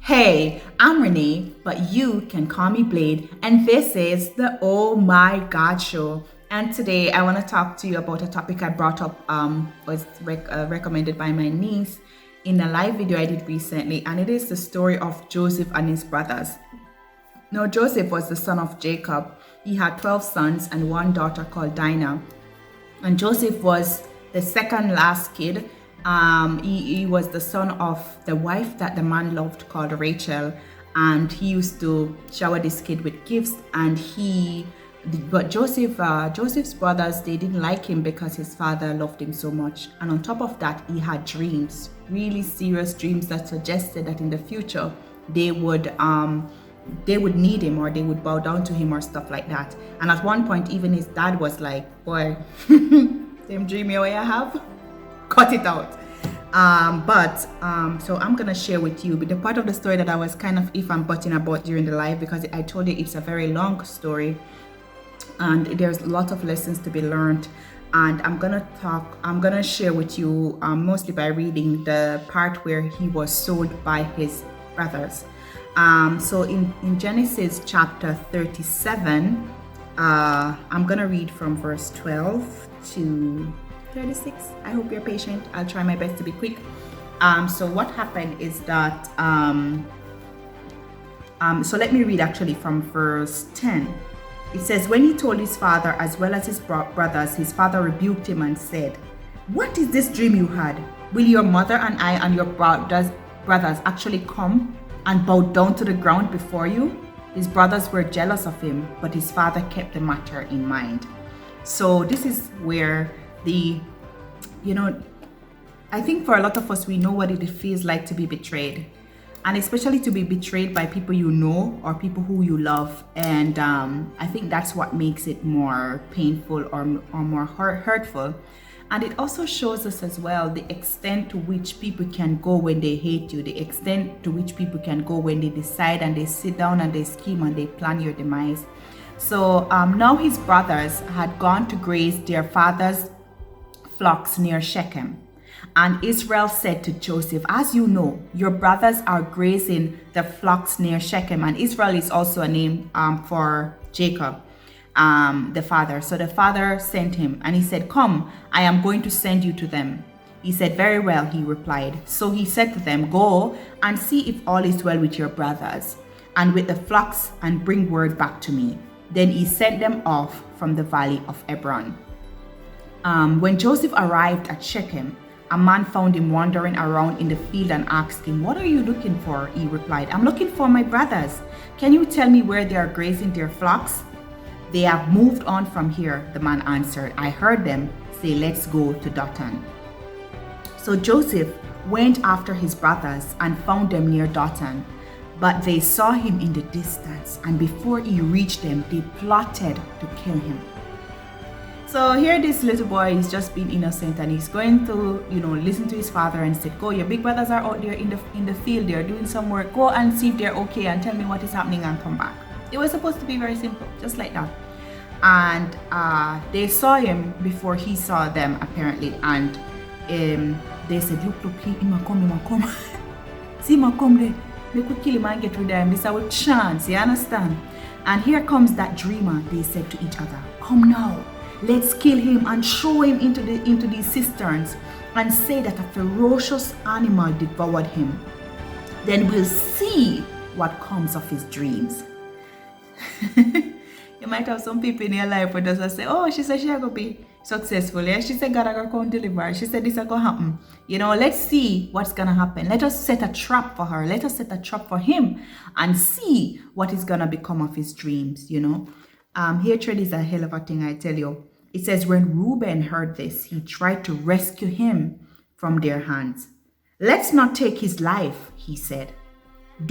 Hey, I'm Rene, but you can call me Blade, and this is the Oh My God Show. And today I want to talk to you about a topic I brought up, was recommended by my niece in a live video I did recently, and it is the story of Joseph and his brothers. Now, Joseph was the son of Jacob. He had 12 sons and one daughter called Dinah. And Joseph was the second last kid. He was the son of the wife that the man loved called Rachel, and he used to shower this kid with gifts. But Joseph's brothers, they didn't like him because his father loved him so much. And on top of that, he had dreams, really serious dreams that suggested that in the future they would need him, or they would bow down to him, or stuff like that. And at one point, even his dad was like, boy, same dream you have, cut it out. So I'm gonna share with you the part of the story that I was kind of if and butting about during the live, because I told you it's a very long story and there's a lot of lessons to be learned. And I'm gonna share with you mostly by reading the part where he was sold by his brothers. So in Genesis chapter 37, I'm gonna read from verse 12 to 36. I hope you're patient. I'll try my best to be quick. So what happened is that so let me read actually from verse 10. It says, when he told his father as well as his brothers, his father rebuked him and said, "What is this dream you had? Will your mother and I and your brothers actually come and bow down to the ground before you?" His brothers were jealous of him, but his father kept the matter in mind. So this is where I think for a lot of us, we know what it feels like to be betrayed, and especially to be betrayed by people you know or people who you love. And I think that's what makes it more painful or more hurtful. And it also shows us as well the extent to which people can go when they hate you, the extent to which people can go when they decide and they sit down and they scheme and they plan your demise. So now his brothers had gone to graze their father's flocks near Shechem. And Israel said to Joseph, "As you know, your brothers are grazing the flocks near Shechem." And Israel is also a name for Jacob, the father. So the father sent him and he said, "Come, I am going to send you to them." He said, "Very well," he replied. So he said to them, "Go and see if all is well with your brothers and with the flocks, and bring word back to me." Then he sent them off from the valley of Hebron. When Joseph arrived at Shechem, a man found him wandering around in the field and asked him, "What are you looking for?" He replied, "I'm looking for my brothers. Can you tell me where they are grazing their flocks?" "They have moved on from here," the man answered. "I heard them say, 'Let's go to Dothan.'" So Joseph went after his brothers and found them near Dothan. But they saw him in the distance, and before he reached them, they plotted to kill him. So here this little boy is just being innocent, and he's going to, listen to his father and said, "Go, your big brothers are out there in the field, they're doing some work. Go and see if they're okay and tell me what is happening and come back." It was supposed to be very simple, just like that. And they saw him before he saw them, apparently, and they said, look, he might come. See him come there. They could kill him and get rid of him. This is our chance, you understand? And here comes that dreamer, they said to each other. "Come now, let's kill him and throw him into these cisterns and say that a ferocious animal devoured him. Then we'll see what comes of his dreams." You might have some people in your life who just say, "Oh, she said she's going to be successful. Yeah? She said God is going to come deliver. She said this is going to happen. Let's see what's going to happen. Let us set a trap for her. Let us set a trap for him and see what is going to become of his dreams, Hatred is a hell of a thing, I tell you. It says, when Reuben heard this, he tried to rescue him from their hands. "Let's not take his life," he said.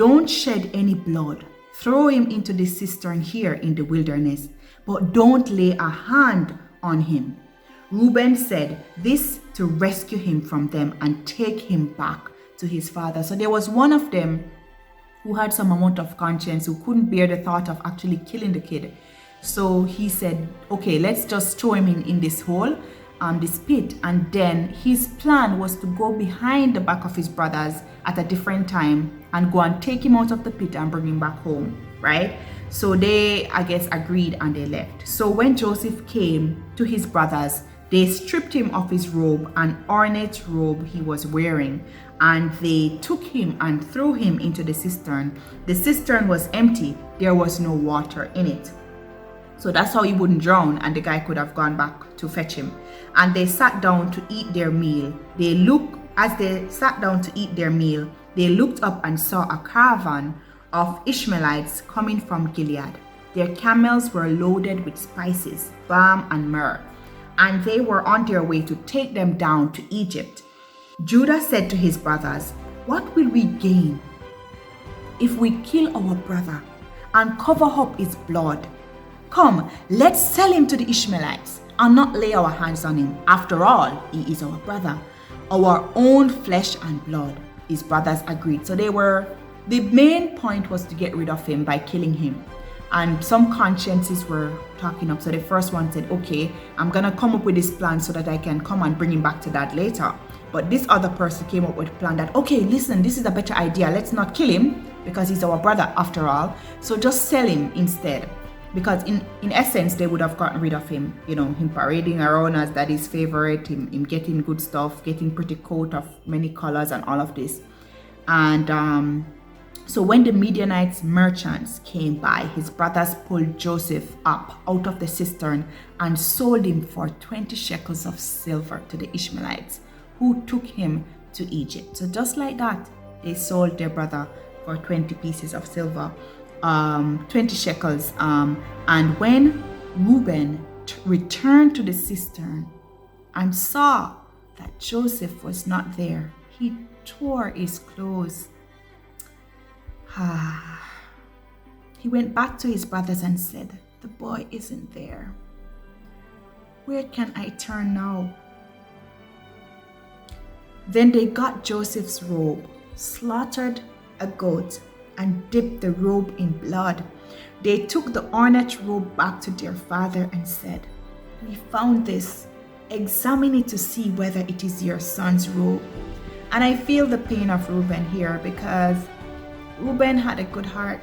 "Don't shed any blood. Throw him into the cistern here in the wilderness, but don't lay a hand on him." Reuben said this to rescue him from them and take him back to his father. So there was one of them who had some amount of conscience, who couldn't bear the thought of actually killing the kid. So he said, "Okay, let's just throw him in this hole this pit, and then his plan was to go behind the back of his brothers at a different time and go and take him out of the pit and bring him back home, right? So they, I guess, agreed and they left. So when Joseph came to his brothers, they stripped him of his robe, an ornate robe he was wearing, and they took him and threw him into the cistern. The cistern was empty. There was no water in it. So that's how he wouldn't drown, and the guy could have gone back to fetch him. And they sat down to eat their meal. As they sat down to eat their meal, they looked up and saw a caravan of Ishmaelites coming from Gilead. Their camels were loaded with spices, balm, and myrrh, and they were on their way to take them down to Egypt. Judah said to his brothers, "What will we gain if we kill our brother and cover up his blood? Come, let's sell him to the Ishmaelites and not lay our hands on him. After all, he is our brother, our own flesh and blood." His brothers agreed. So the main point was to get rid of him by killing him. And some consciences were talking up. So the first one said, okay, I'm going to come up with this plan so that I can come and bring him back to dad later. But this other person came up with a plan that, okay, listen, this is a better idea. Let's not kill him because he's our brother after all. So just sell him instead. Because in essence, they would have gotten rid of him, him parading around as daddy's favorite, him getting good stuff, getting pretty coat of many colors and all of this. And so when the Midianites merchants came by, his brothers pulled Joseph up out of the cistern and sold him for 20 shekels of silver to the Ishmaelites, who took him to Egypt. So just like that, they sold their brother for 20 pieces of silver, 20 shekels. And when Reuben returned to the cistern and saw that Joseph was not there, he tore his clothes. He went back to his brothers and said, "The boy isn't there. Where can I turn now?" Then they got Joseph's robe, slaughtered a goat, and dipped the robe in blood. They took the ornate robe back to their father and said, "We found this. Examine it to see whether it is your son's robe." And I feel the pain of Reuben here, because Reuben had a good heart.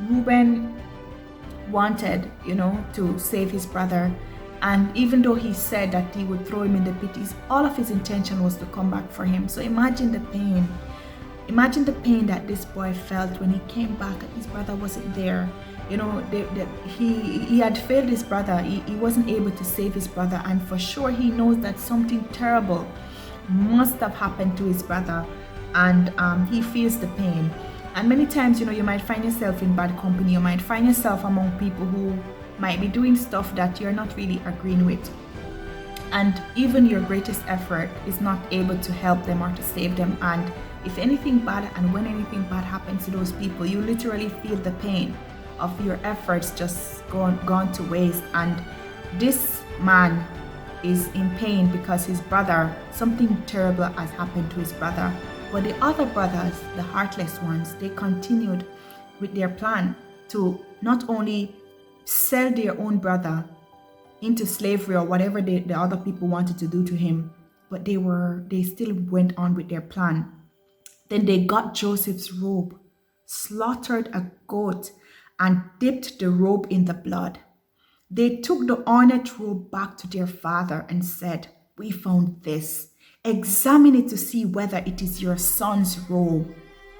Reuben wanted, to save his brother. And even though he said that he would throw him in the pit, all of his intention was to come back for him. So imagine the pain. Imagine the pain that this boy felt when he came back and his brother wasn't there. He had failed his brother. He wasn't able to save his brother. And for sure, he knows that something terrible must have happened to his brother. And he feels the pain. And many times, you might find yourself in bad company. You might find yourself among people who might be doing stuff that you're not really agreeing with. And even your greatest effort is not able to help them or to save them. And if anything bad, and when anything bad happens to those people, you literally feel the pain of your efforts just gone to waste. And this man is in pain because his brother, something terrible has happened to his brother. But the other brothers, the heartless ones, they continued with their plan to not only sell their own brother into slavery or whatever the other people wanted to do to him, but they still went on with their plan. Then they got Joseph's robe, slaughtered a goat, and dipped the robe in the blood. They took the ornate robe back to their father and said, "We found this. Examine it to see whether it is your son's robe."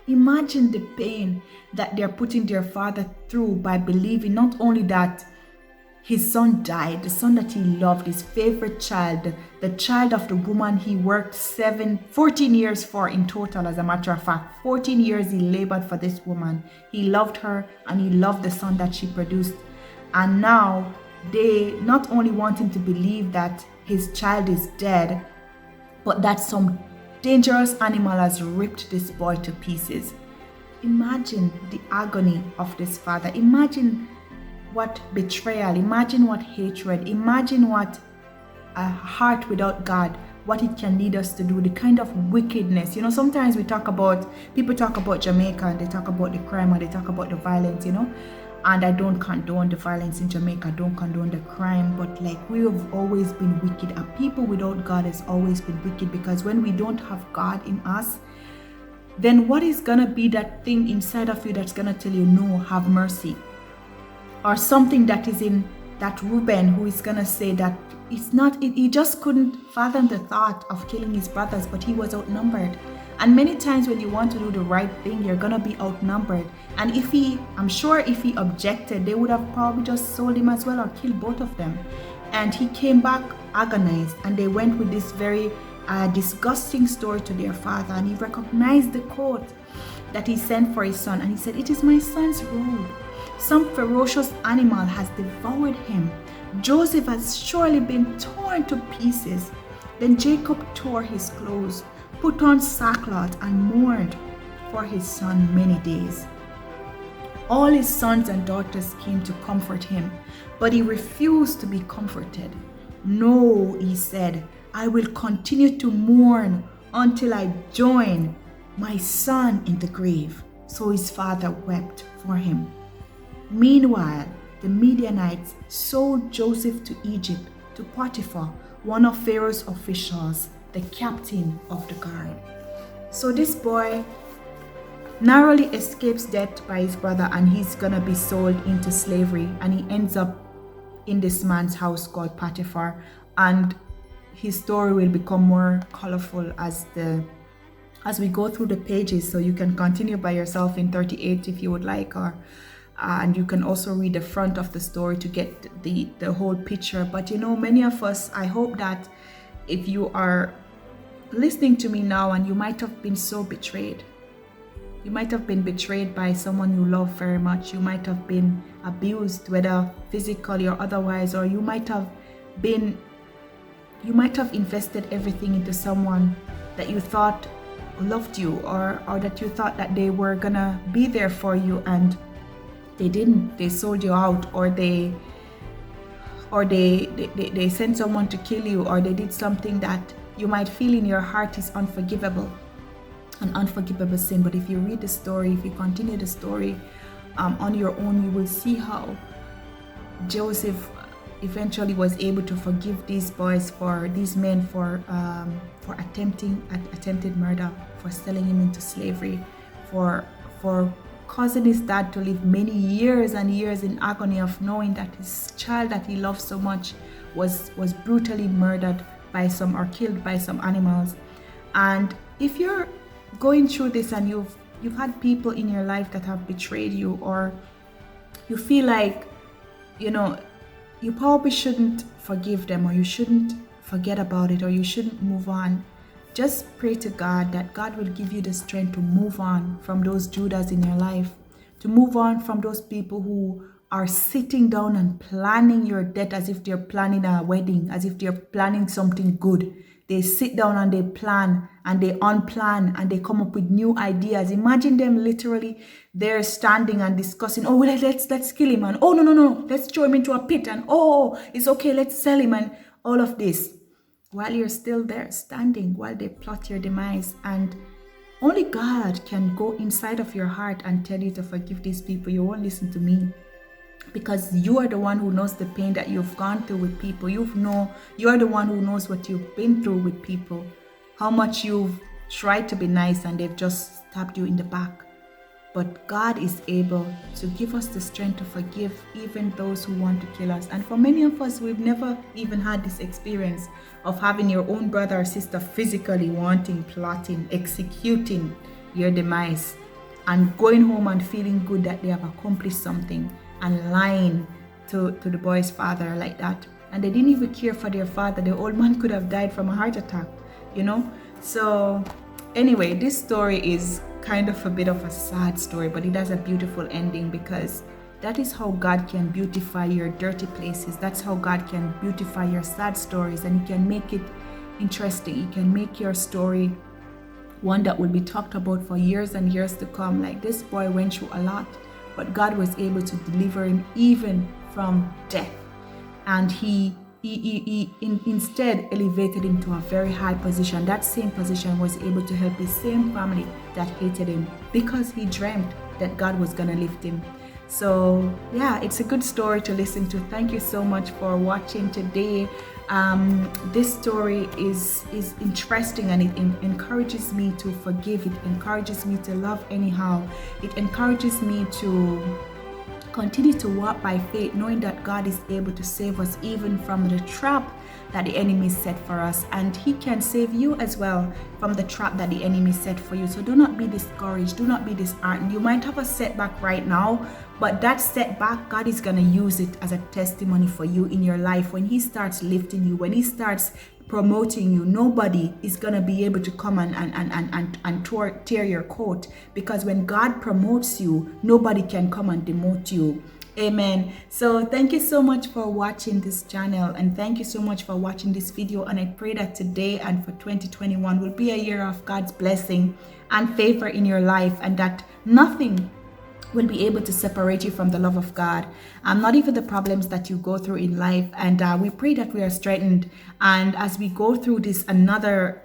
Imagine the pain that they're putting their father through by believing not only that his son died, the son that he loved, his favorite child, the child of the woman he worked 14 years for in total, as a matter of fact. 14 years he labored for this woman. He loved her and he loved the son that she produced. And now they not only want him to believe that his child is dead, but that some dangerous animal has ripped this boy to pieces. Imagine the agony of this father. Imagine what betrayal, imagine what hatred, imagine what a heart without God, what it can lead us to do, the kind of wickedness. Sometimes people talk about Jamaica and they talk about the crime and they talk about the violence, And I don't condone the violence in Jamaica, I don't condone the crime, but like, we have always been wicked. A people without God has always been wicked, because when we don't have God in us, then what is gonna be that thing inside of you that's gonna tell you, no, have mercy? Or something that is in that Reuben who is gonna say that it's not, he just couldn't fathom the thought of killing his brothers, but he was outnumbered. And many times when you want to do the right thing, you're gonna be outnumbered. And I'm sure if he objected, they would have probably just sold him as well, or killed both of them. And he came back agonized, and they went with this very disgusting story to their father, and he recognized the coat that he sent for his son, and he said, "It is my son's robe. Some ferocious animal has devoured him. Joseph has surely been torn to pieces." Then Jacob tore his clothes, put on sackcloth, and mourned for his son many days. All his sons and daughters came to comfort him, but he refused to be comforted. "No," he said, "I will continue to mourn until I join my son in the grave." So his father wept for him. Meanwhile, the Midianites sold Joseph to Egypt, to Potiphar, one of Pharaoh's officials, the captain of the guard. So this boy narrowly escapes death by his brother, and he's gonna be sold into slavery, and he ends up in this man's house called Potiphar. And his story will become more colorful as we go through the pages. So you can continue by yourself in 38 if you would like, or and you can also read the front of the story to get the whole picture. But you know, many of us, I hope that if you are listening to me now and you might have been so betrayed, you might have been betrayed by someone you love very much, you might have been abused, whether physically or otherwise, or you might have invested everything into someone that you thought loved you, or that you thought that they were gonna be there for you, and they didn't. They sold you out, or they sent someone to kill you, or they did something that you might feel in your heart is unforgivable, an unforgivable sin. But if you read the story, if you continue the story on your own, you will see how Joseph eventually was able to forgive these men for attempted murder, for selling him into slavery, for causing his dad to live many years and years in agony of knowing that his child that he loved so much was brutally murdered by some, or killed by some animals. And if you're going through this and you've had people in your life that have betrayed you, or you feel like, you know, you probably shouldn't forgive them, or you shouldn't forget about it, or you shouldn't move on, just pray to God that God will give you the strength to move on from those Judas in your life, to move on from those people who are sitting down and planning your death as if they're planning a wedding, as if they're planning something good. They sit down and they plan and they unplan and they come up with new ideas. Imagine them literally there standing and discussing, "Oh, well, let's kill him," and "Oh, no, let's throw him into a pit," and "Oh, it's okay, let's sell him," and all of this, while you're still there standing, while they plot your demise. And only God can go inside of your heart and tell you to forgive these people. You won't listen to me, because you are the one who knows the pain that you've gone through with people. You are the one who knows what you've been through with people, how much you've tried to be nice and they've just stabbed you in the back. But God is able to give us the strength to forgive even those who want to kill us. And for many of us, we've never even had this experience of having your own brother or sister physically wanting, plotting, executing your demise, and going home and feeling good that they have accomplished something, and lying to the boy's father like that. And they didn't even care for their father. The old man could have died from a heart attack, you know? So anyway, this story is kind of a bit of a sad story, but it has a beautiful ending, because that is how God can beautify your dirty places. That's how God can beautify your sad stories, and He can make it interesting. He can make your story one that will be talked about for years and years to come. Like, this boy went through a lot, but God was able to deliver him even from death. And he instead elevated him to a very high position. That same position was able to help his same family that hated him, because he dreamt that God was going to lift him. So yeah, it's a good story to listen to. Thank you so much for watching today. This story is interesting, and it encourages me to forgive. It encourages me to love anyhow. It encourages me to continue to walk by faith, knowing that God is able to save us even from the trap that the enemy set for us, and he can save you as well from the trap that the enemy set for you. So do not be discouraged, do not be disheartened. You might have a setback right now, but that setback, God is going to use it as a testimony for you in your life. When he starts lifting you, when he starts promoting you, nobody is going to be able to come and tear your coat, because when God promotes you, nobody can come and demote you. Amen. So thank you so much for watching this channel, and thank you so much for watching this video, and I pray that today and for 2021 will be a year of God's blessing and favor in your life, and that nothing will be able to separate you from the love of God, not even the problems that you go through in life. And we pray that we are strengthened, and as we go through this another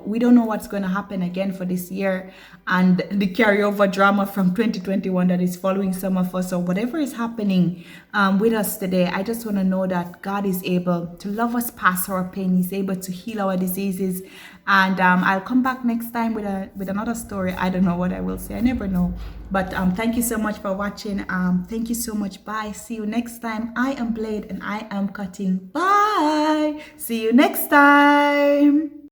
we don't know what's going to happen again for this year, and the carryover drama from 2021 that is following some of us, or whatever is happening with us today. I just want to know that God is able to love us past our pain. He's able to heal our diseases, and I'll come back next time with another story. I don't know what I will say, I never know. But thank you so much for watching. Thank you so much. Bye. See you next time. I am Blade, and I am cutting. Bye. See you next time.